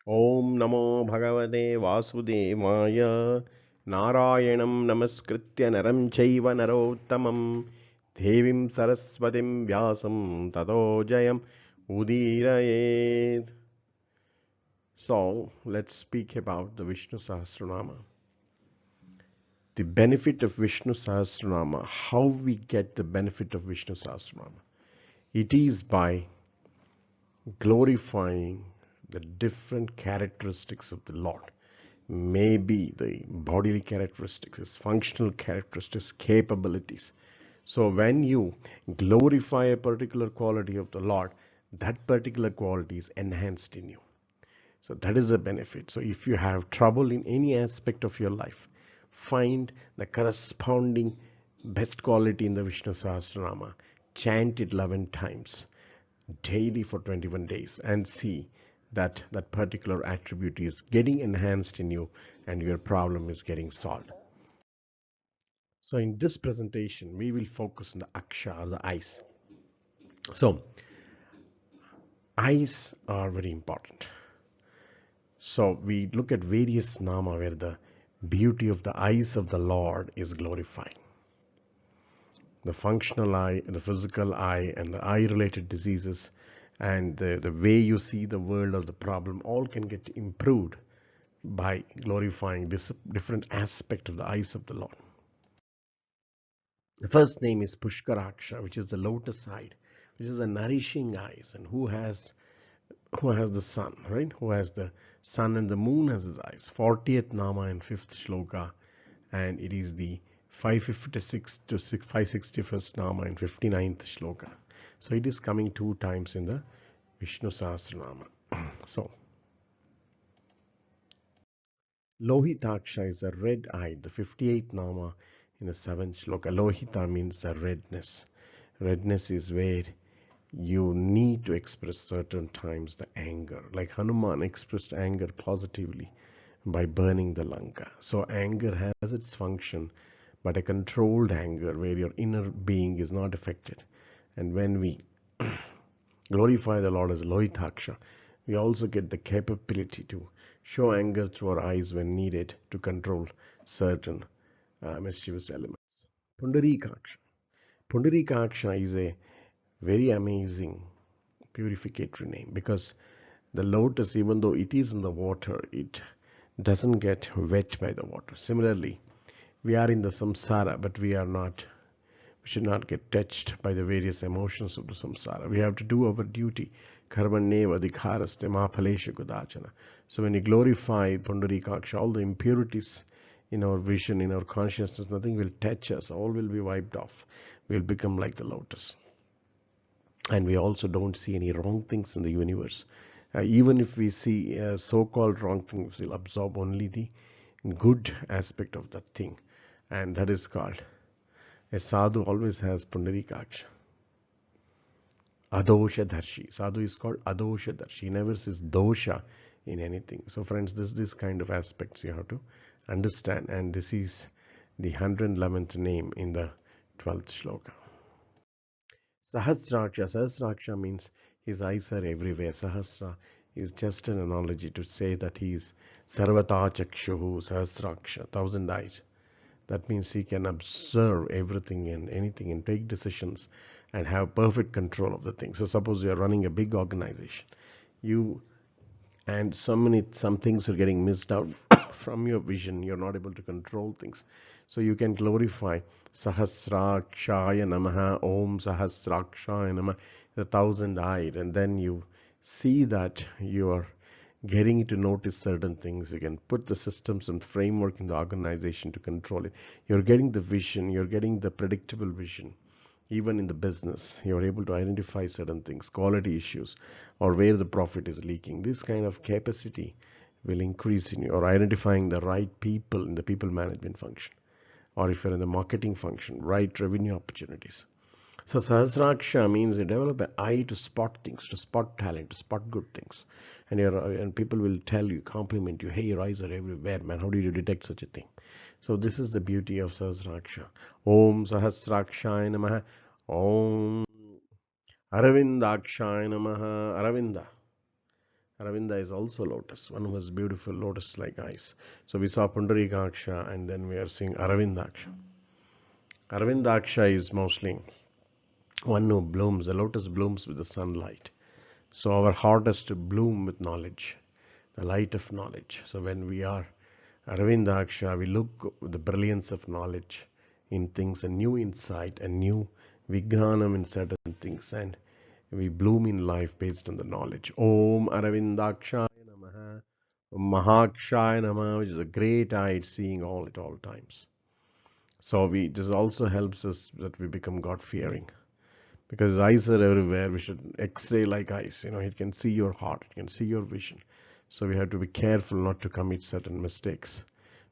Om Namo Bhagavate Vasudevaya Narayanam Namaskritya Naram Chaiva Narottamam Devim Saraswatim Vyasam Tato Jayam Udirayet. So let's speak about the Vishnu Sahasranama. The benefit of Vishnu Sahasranama, how we get the benefit of Vishnu Sahasranama. It is by glorifying the different characteristics of the Lord. Maybe the bodily characteristics, his functional characteristics, capabilities. So when you glorify a particular quality of the Lord, that particular quality is enhanced in you. So that is a benefit. So if you have trouble in any aspect of your life, find the corresponding best quality in the Vishnu Sahasranama, chant it 11 times daily for 21 days and see that that particular attribute is getting enhanced in you and your problem is getting solved. So in this presentation, we will focus on the aksha, or the eyes. So eyes are very important. So we look at various nama where the beauty of the eyes of the Lord is glorified. The functional eye, the physical eye, and the eye-related diseases, and the way you see the world or the problem, all can get improved by glorifying this different aspect of the eyes of the Lord. The first name is Pushkarakshaya, which is the lotus eye, which is the nourishing eyes, and who has the sun, right? Who has the sun and the moon as his eyes. 40th nama and 5th shloka, and it is the 556 to 561st nama and 59th shloka. So it is coming 2 times in the Vishnu Sahasranama. So Lohitakshaya is a red eye, the 58th nama in the 7th shloka. Lohita means the redness. Redness is where you need to express certain times the anger. Like Hanuman expressed anger positively by burning the Lanka. So anger has its function, but a controlled anger where your inner being is not affected. And when we glorify the Lord as Lohitaksha, we also get the capability to show anger through our eyes when needed to control certain mischievous elements. Pundarikaksha. Pundarikaksha is a very amazing purificatory name, because the lotus, even though it is in the water, it doesn't get wet by the water. Similarly, we are in the samsara, but we should not get touched by the various emotions of the samsara. We have to do our duty. Karmaneva adhikaraste ma phaleshu kudachana. So when you glorify Pundarikaksha, all the impurities in our vision, in our consciousness, nothing will touch us. All will be wiped off. We'll become like the lotus. And we also don't see any wrong things in the universe. Even if we see so-called wrong things, we'll absorb only the good aspect of that thing. And that is called, a sadhu always has Pundarikaksha. Adosha Dharshi. Sadhu is called Adosha Dharshi. He never sees dosha in anything. So friends, this kind of aspects you have to understand. And this is the 111th name in the 12th shloka. Sahasraksha means his eyes are everywhere. Sahasra is just an analogy to say that he is Sarvata Chakshuhu Sahasraksha, 1000 eyes. That means he can observe everything and anything and take decisions and have perfect control of the thing. So suppose you are running a big organization, some things are getting missed out from your vision. You're not able to control things. So you can glorify Sahasrakshaya Namah, Om Sahasrakshaya Namah, the 1000-eyed, and then you see that you are getting to notice certain things. You can put the systems and framework in the organization to control it. You're getting the vision, you're getting the predictable vision. Even in the business, you're able to identify certain things, quality issues, or where the profit is leaking. This kind of capacity will increase in you, or identifying the right people in the people management function, or if you're in the marketing function, right revenue opportunities. So Sahasraksha means you develop an eye to spot things, to spot talent, to spot good things. And people will tell you, compliment you, hey, your eyes are everywhere, man. How did you detect such a thing? So this is the beauty of Sahasraksha. Om Sahasrakshaya Namah. Om Ravindaksha Namah. Ravinda is also lotus, one who has beautiful lotus-like eyes. So we saw Pundarikaksha, and then we are seeing Ravindaksha. Ravindaksha is mostly one who blooms. The lotus blooms with the sunlight. So our heart has to bloom with knowledge, the light of knowledge. So when we are Ravindaksha, we look with the brilliance of knowledge in things, a new insight, a new vijnanam in certain things, and we bloom in life based on the knowledge. Om Ravindaksha Namah, Om Mahakshaya Namah, which is a great eye seeing all at all times. So this also helps us that we become God fearing. Because eyes are everywhere, we should X-ray like eyes. It can see your heart, it can see your vision. So we have to be careful not to commit certain mistakes.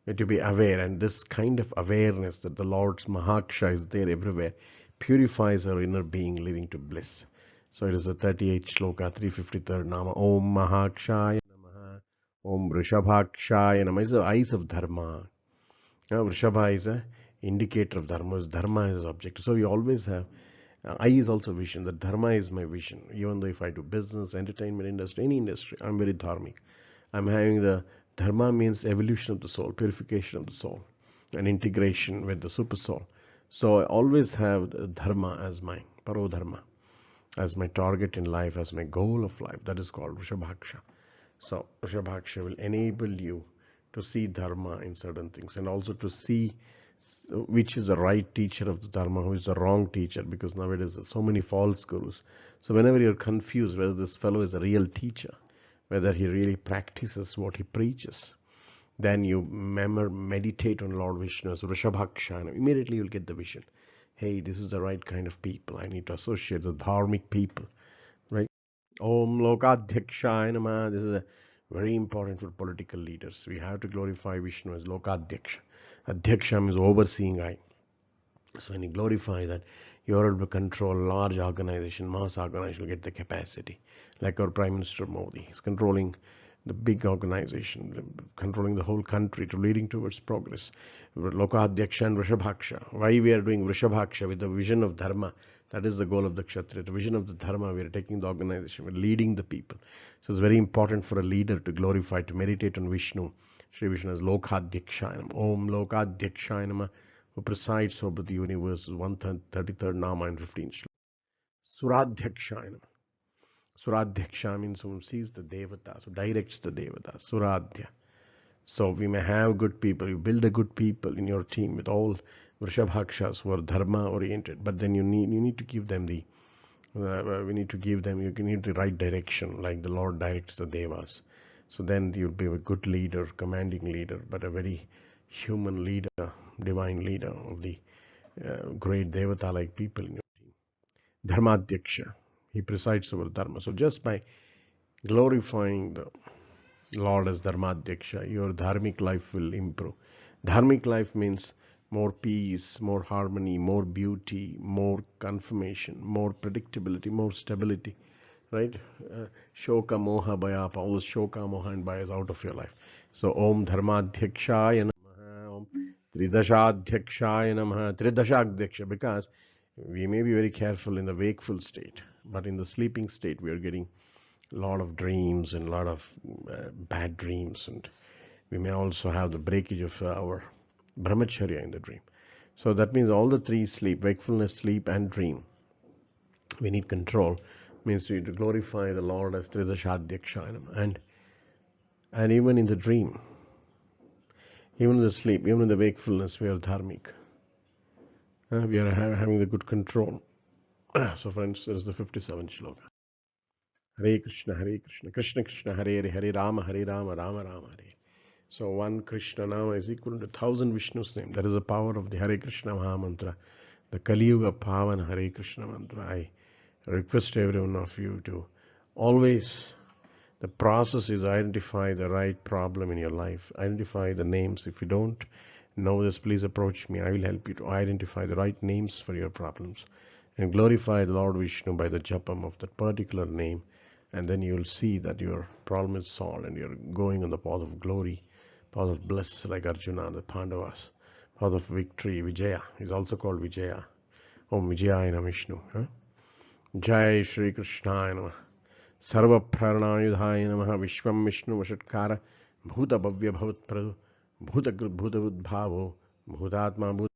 We have to be aware, and this kind of awareness that the Lord's Mahaksha is there everywhere purifies our inner being, leading to bliss. So it is the 38th shloka, 353rd Nama. Om Mahakshaya Namah, Om Vrishabhakshaya Namah. It's the eyes of Dharma. Vrishabha is a indicator of Dharma. Dharma is object. So we always have I is also vision. The Dharma is my vision. Even though if I do business, entertainment industry, any industry, I'm very dharmic. I'm having the Dharma means evolution of the soul, purification of the soul, and integration with the super soul. So I always have the Dharma as my Parodharma, as my target in life, as my goal of life. That is called Vrishabhaksha. So Vrishabhaksha will enable you to see Dharma in certain things, and also to see which is the right teacher of the Dharma, who is the wrong teacher, because nowadays there's so many false gurus. So whenever you're confused whether this fellow is a real teacher, whether he really practices what he preaches, then you meditate on Lord Vishnu as Vrishabhakshaya. Immediately you'll get the vision. Hey, this is the right kind of people. I need to associate with dharmic people, right? Om Lokadhyakshaya Namah. This is very important for political leaders. We have to glorify Vishnu as Lokadhyaksha. Adhyaksha means overseeing eye. So when you glorify that, you're able to control large organization, mass organization, get the capacity. Like our Prime Minister Modi, he's controlling the big organization, controlling the whole country to leading towards progress. Lokadhyaksha and Vrishabhaksha. Why we are doing Vrishabhaksha with the vision of Dharma? That is the goal of the Kshatriya. The vision of the Dharma, we are taking the organization, we're leading the people. So it's very important for a leader to glorify, to meditate on Vishnu. Sri Vishnu as Lokadhyakshaya Namah. Om Lokadhyakshaya Namah, who presides over the universe, 133rd Nama and 15th Shloka. Suradyakshaya Namah. Suradyakshaya means who sees the Devatas, who directs the Devatas. Suradhya. So we may have good people. You build a good people in your team with all Vrishabhakshas who are Dharma oriented, but then you need to give them the we need to give them, you need the right direction, like the Lord directs the Devas. So then you'll be a good leader, commanding leader, but a very human leader, divine leader of the great Devata-like people in your team. Dharmadyakshaya, he presides over Dharma. So just by glorifying the Lord as Dharmadyakshaya, your dharmic life will improve. Dharmic life means more peace, more harmony, more beauty, more confirmation, more predictability, more stability, right? Shoka, moha, bhaya, all the shoka, moha and bhaya is out of your life. So Om Dharmadyakshaya Namah, Om Tridasadyakshaya Namah, Tridashadyakshaya, because we may be very careful in the wakeful state, but in the sleeping state we are getting a lot of dreams and a lot of bad dreams, and we may also have the breakage of our brahmacharya in the dream. So that means all the three sleep, wakefulness, sleep and dream, we need control. Means we need to glorify the Lord as Tridasadyakshaya Namah. And even in the dream, even in the sleep, even in the wakefulness, we are dharmic. We are having the good control. So friends, there is the 57th shloka. Hare Krishna, Krishna Krishna, Hare Hare, Hare Rama, Rama Rama, Hare. So one Krishna Nama is equal to 1,000 Vishnu's name. That is the power of the Hare Krishna Maha Mantra, the Kali Yuga Pavan Hare Krishna Mantra. I request every one of you to always, the process is identify the right problem in your life. Identify the names. If you don't know this, please approach me. I will help you to identify the right names for your problems. And glorify the Lord Vishnu by the japam of that particular name. And then you will see that your problem is solved and you're going on the path of glory, path of bliss, like Arjuna, the Pandavas, path of victory. Vijaya is also called Vijaya. Om Vijayana Vishnu. Jai Shri Krishna Namah. सर्वप्राणायुधाय नमः विश्वं विष्णु वषट्कार भूतभव्य भवत्प्रभु भूतकृद्भूतबुद्भावो भूतात्मा भूत